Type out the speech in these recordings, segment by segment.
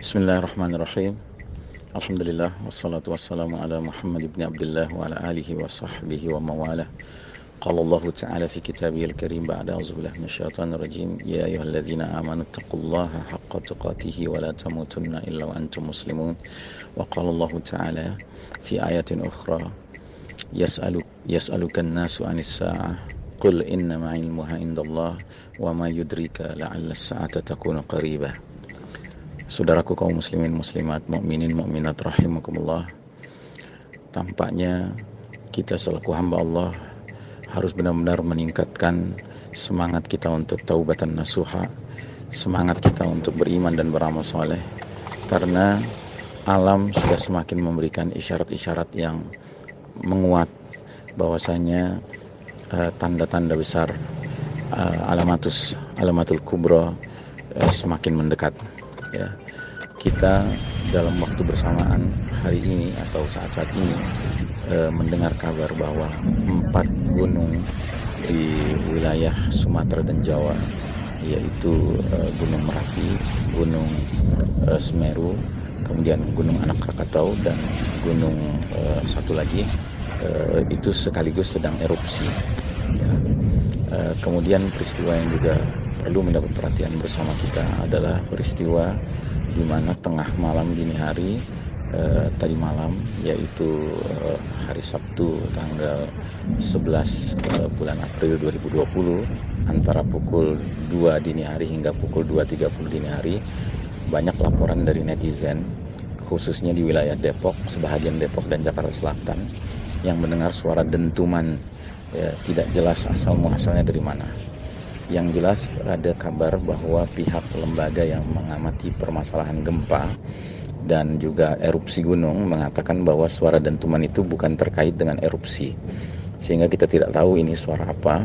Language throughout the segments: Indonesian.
Bismillahirrahmanirrahim. Alhamdulillah wassalatu wassalamu ala Muhammad ibn Abdullah wa ala alihi wa sahbihi wa mawalah. Qala Allah Ta'ala fi kitabihil karim ba'da a'udzubillahi minasyaitonir rajim. Ya ayyuhalladzina amanu taqullaha haqqa tuqatih wa la tamutunna illa wa antum muslimun. Wa qala Allah Ta'ala fi ayatin ukhra yas'alukan nasu 'anis sa'ah qul innama 'ilmuha indallah wa ma yudrika la'alla as-sa'ata takunu qaribah. Saudaraku kaum muslimin muslimat, mukminin mukminat rahimakumullah. Tampaknya kita selaku hamba Allah harus benar-benar meningkatkan semangat kita untuk taubatan nasuha, semangat kita untuk beriman dan beramal saleh, karena alam sudah semakin memberikan isyarat-isyarat yang menguat bahwasanya tanda-tanda besar, alamatul kubra semakin mendekat. Ya, kita dalam waktu bersamaan hari ini atau saat-saat ini mendengar kabar bahwa 4 gunung di wilayah Sumatera dan Jawa, yaitu Gunung Merapi, Gunung Semeru, kemudian Gunung Anak Krakatau, dan gunung satu lagi itu sekaligus sedang erupsi. Ya. Kemudian peristiwa yang juga perlu mendapat perhatian bersama kita adalah peristiwa di mana tengah malam dini hari tadi malam, yaitu hari Sabtu tanggal 11 bulan April 2020, antara pukul 2 dini hari hingga pukul 2.30 dini hari, banyak laporan dari netizen khususnya di wilayah Depok, sebahagian Depok dan Jakarta Selatan, yang mendengar suara dentuman, ya, tidak jelas asal muasalnya dari mana. Yang jelas ada kabar bahwa pihak lembaga yang mengamati permasalahan gempa dan juga erupsi gunung mengatakan bahwa suara dentuman itu bukan terkait dengan erupsi, sehingga kita tidak tahu ini suara apa.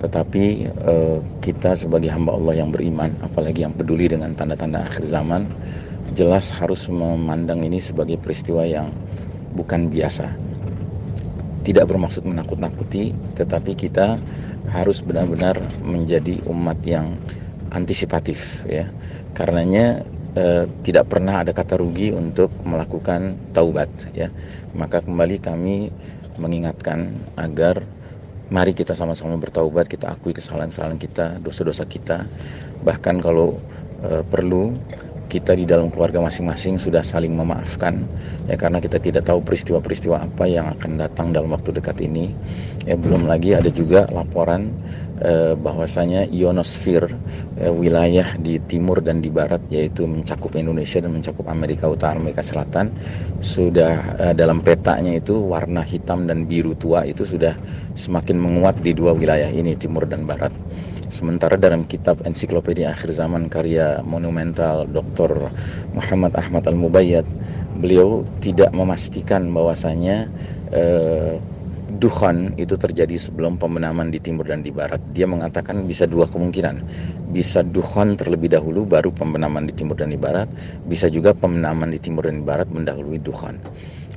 Tetapi kita sebagai hamba Allah yang beriman, apalagi yang peduli dengan tanda-tanda akhir zaman, jelas harus memandang ini sebagai peristiwa yang bukan biasa. Tidak bermaksud menakut-nakuti, tetapi kita harus benar-benar menjadi umat yang antisipatif, ya. Karenanya tidak pernah ada kata rugi untuk melakukan taubat, ya. Maka kembali kami mengingatkan agar mari kita sama-sama bertaubat, kita akui kesalahan-kesalahan kita, dosa-dosa kita. Bahkan kalau perlu, kita di dalam keluarga masing-masing sudah saling memaafkan, ya, karena kita tidak tahu peristiwa-peristiwa apa yang akan datang dalam waktu dekat ini. Ya, belum lagi ada juga laporan bahwasanya ionosfer, wilayah di timur dan di barat, yaitu mencakup Indonesia dan mencakup Amerika Utara, Amerika Selatan, sudah dalam petanya itu warna hitam dan biru tua itu sudah semakin menguat di dua wilayah ini, timur dan barat. Sementara dalam kitab Ensiklopedia Akhir Zaman karya monumental Dr. Muhammad Ahmad Al-Mubayyad, beliau tidak memastikan bahwasanya dukhan itu terjadi sebelum pembenaman di timur dan di barat. Dia mengatakan bisa dua kemungkinan. Bisa dukhan terlebih dahulu baru pembenaman di timur dan di barat, bisa juga pembenaman di timur dan di barat mendahului dukhan.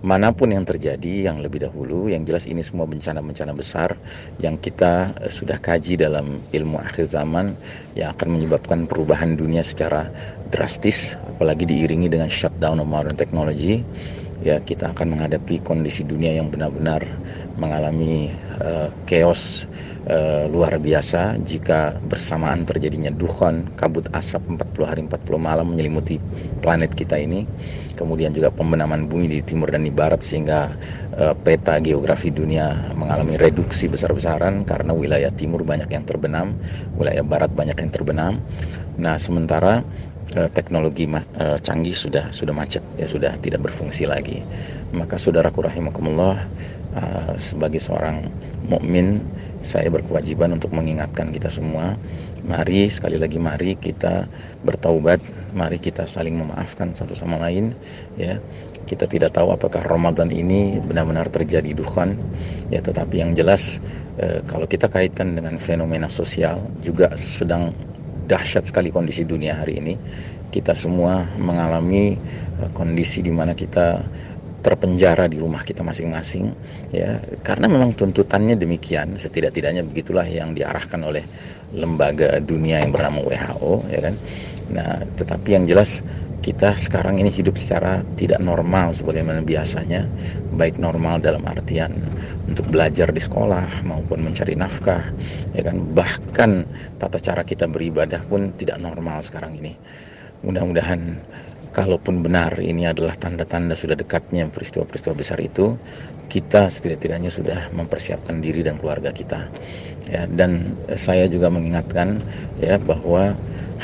Manapun yang terjadi, yang lebih dahulu, yang jelas ini semua bencana-bencana besar yang kita sudah kaji dalam ilmu akhir zaman, yang akan menyebabkan perubahan dunia secara drastis, apalagi diiringi dengan shutdown of modern technology. Ya, kita akan menghadapi kondisi dunia yang benar-benar mengalami chaos luar biasa jika bersamaan terjadinya dukhan, kabut asap 40 hari 40 malam menyelimuti planet kita ini. Kemudian juga pembenaman bumi di timur dan di barat, sehingga peta geografi dunia mengalami reduksi besar-besaran karena wilayah timur banyak yang terbenam, wilayah barat banyak yang terbenam. Nah, sementara teknologi canggih sudah macet, ya, sudah tidak berfungsi lagi. Maka saudaraku rahimakumullah, sebagai seorang mukmin, saya berkewajiban untuk mengingatkan kita semua, mari, sekali lagi, mari kita bertaubat, mari kita saling memaafkan satu sama lain, ya. Kita tidak tahu apakah Ramadan ini benar-benar terjadi dukhan, ya, tetapi yang jelas kalau kita kaitkan dengan fenomena sosial, juga sedang dahsyat sekali kondisi dunia hari ini. Kita semua mengalami kondisi di mana kita terpenjara di rumah kita masing-masing, ya, karena memang tuntutannya demikian. Setidak-tidaknya begitulah yang diarahkan oleh lembaga dunia yang bernama WHO, ya kan. Nah, tetapi yang jelas kita sekarang ini hidup secara tidak normal sebagaimana biasanya, baik normal dalam artian untuk belajar di sekolah maupun mencari nafkah, ya kan, bahkan tata cara kita beribadah pun tidak normal sekarang ini. Mudah-mudahan kalaupun benar ini adalah tanda-tanda sudah dekatnya peristiwa-peristiwa besar itu, kita setidak-tidaknya sudah mempersiapkan diri dan keluarga kita. Ya, dan saya juga mengingatkan ya bahwa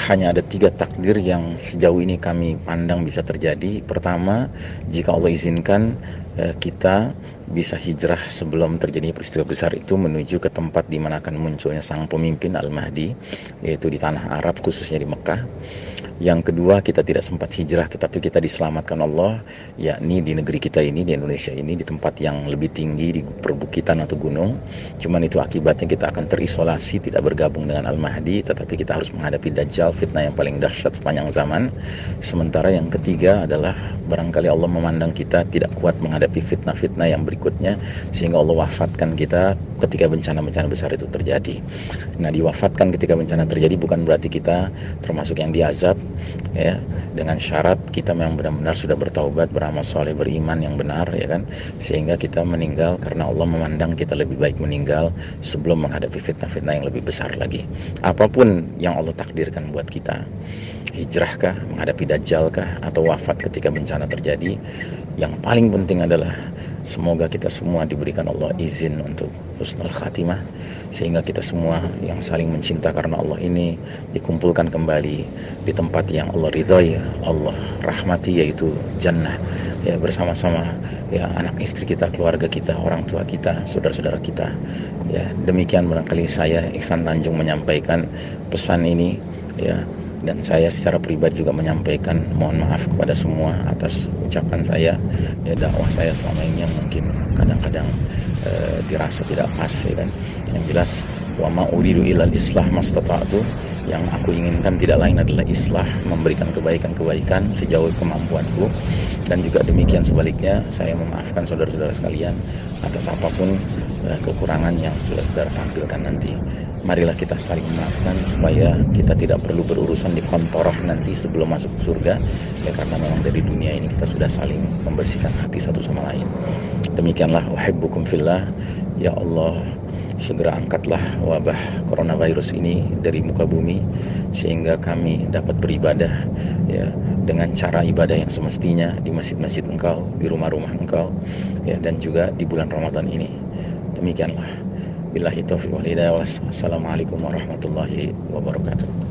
hanya ada 3 takdir yang sejauh ini kami pandang bisa terjadi. Pertama, jika Allah izinkan kita bisa hijrah sebelum terjadi peristiwa besar itu menuju ke tempat di mana akan munculnya sang pemimpin Al-Mahdi, yaitu di tanah Arab, khususnya di Mekah. Yang kedua, kita tidak sempat hijrah tetapi kita diselamatkan Allah, yakni di negeri kita ini, di Indonesia ini, di tempat yang lebih tinggi, di perbukitan atau gunung. Cuman itu akibatnya kita akan terisolasi, tidak bergabung dengan Al-Mahdi, tetapi kita harus menghadapi Dajjal, fitnah yang paling dahsyat sepanjang zaman. Sementara yang ketiga adalah barangkali Allah memandang kita tidak kuat menghadapi fitnah-fitnah yang berikutnya, sehingga Allah wafatkan kita ketika bencana-bencana besar itu terjadi. Nah, diwafatkan ketika bencana terjadi bukan berarti kita termasuk yang diazab, ya, dengan syarat kita memang benar-benar sudah bertaubat, beramal soleh, beriman yang benar, ya kan, sehingga kita meninggal karena Allah memandang kita lebih baik meninggal sebelum menghadapi fitnah-fitnah yang lebih besar lagi. Apapun yang Allah takdirkan buat kita, hijrahkah, menghadapi Dajjalkah, atau wafat ketika bencana terjadi, yang paling penting adalah semoga kita semua diberikan Allah izin untuk husnul khatimah, sehingga kita semua yang saling mencinta karena Allah ini dikumpulkan kembali di tempat yang Allah ridhoi, Allah rahmati, yaitu jannah, ya, bersama-sama, ya, anak istri kita, keluarga kita, orang tua kita, saudara-saudara kita. Ya, demikian barangkali saya Iksan Tanjung menyampaikan pesan ini, ya. Dan saya secara pribadi juga menyampaikan mohon maaf kepada semua atas ucapan saya, ya, dakwah saya selama ini yang mungkin kadang-kadang dirasa tidak pas, ya kan. Yang jelas, wa ma uridu ilal islah mastata'tu, yang aku inginkan tidak lain adalah islah, memberikan kebaikan-kebaikan sejauh kemampuanku. Dan juga demikian sebaliknya, saya memaafkan saudara-saudara sekalian atas apapun kekurangan yang sudah saudara tampilkan nanti. Marilah kita saling memaafkan supaya kita tidak perlu berurusan di kontoroh nanti sebelum masuk surga, ya, karena memang dari dunia ini kita sudah saling membersihkan hati satu sama lain. Demikianlah, uhibbukum fillah. Ya Allah, segera angkatlah wabah coronavirus ini dari muka bumi sehingga kami dapat beribadah, ya, dengan cara ibadah yang semestinya di masjid-masjid Engkau, di rumah-rumah Engkau, ya, dan juga di bulan Ramadan ini. Demikianlah. Billahi taufiq wal hidayah. Wassalamualaikum warahmatullahi wabarakatuh.